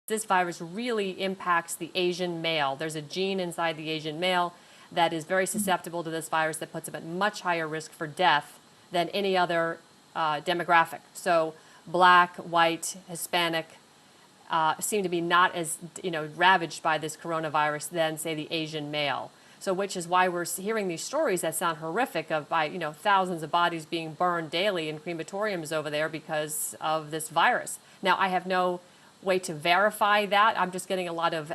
this virus really impacts the Asian male. There's a gene inside the Asian male that is very susceptible to this virus that puts them at much higher risk for death than any other demographic. So black, white, Hispanic seem to be not as ravaged by this coronavirus than, say, the Asian male. So which is why we're hearing these stories that sound horrific of thousands of bodies being burned daily in crematoriums over there because of this virus. Now, I have no way to verify that. I'm just getting a lot of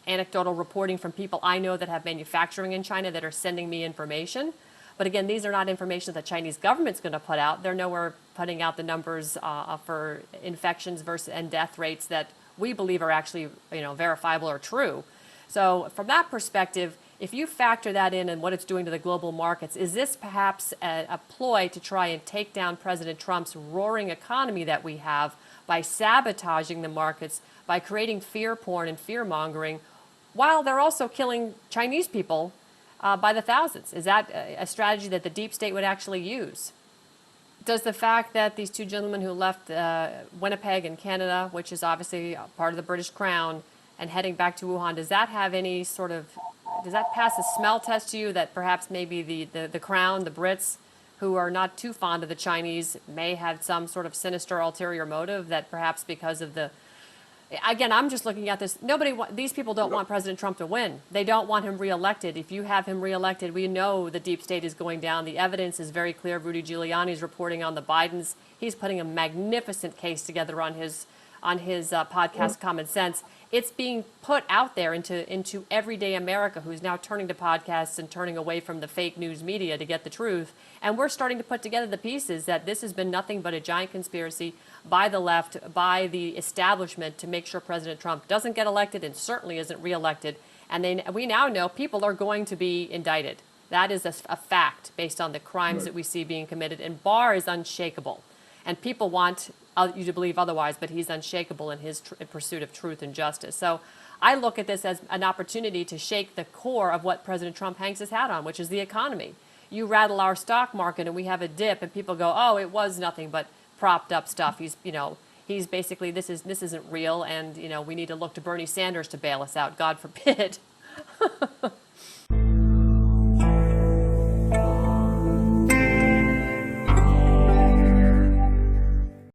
anecdotal reporting from people I know that have manufacturing in China that are sending me information. But again, these are not information that the Chinese government's going to put out. They're nowhere putting out the numbers for infections versus and death rates that we believe are actually verifiable or true. So from that perspective, if you factor that in and what it's doing to the global markets, is this perhaps a ploy to try and take down President Trump's roaring economy that we have by sabotaging the markets, by creating fear porn and fear mongering, while they're also killing Chinese people by the thousands? Is that a strategy that the deep state would actually use? Does the fact that these two gentlemen who left Winnipeg in Canada, which is obviously part of the British Crown, and heading back to Wuhan, does that have any sort of, does that pass a smell test to you that perhaps maybe the Crown, the Brits, who are not too fond of the Chinese, may have some sort of sinister ulterior motive that perhaps because of the, again, I'm just looking at this, these people don't want President Trump to win. They don't want him reelected. If you have him reelected, we know the deep state is going down. The evidence is very clear. Rudy Giuliani's reporting on the Bidens. He's putting a magnificent case together on his podcast, Common Sense. It's being put out there into everyday America, who's now turning to podcasts and turning away from the fake news media to get the truth. And we're starting to put together the pieces that this has been nothing but a giant conspiracy by the left, by the establishment, to make sure President Trump doesn't get elected and certainly isn't reelected. And then we now know people are going to be indicted. That is a fact based on the crimes that we see being committed. And Barr is unshakable. And people want you to believe otherwise, but he's unshakable in his pursuit of truth and justice. So I look at this as an opportunity to shake the core of what President Trump hangs his hat on, which is the economy. You rattle our stock market and we have a dip and people go, oh, it was nothing but propped up stuff. He's basically, this isn't real, and we need to look to Bernie Sanders to bail us out. God forbid.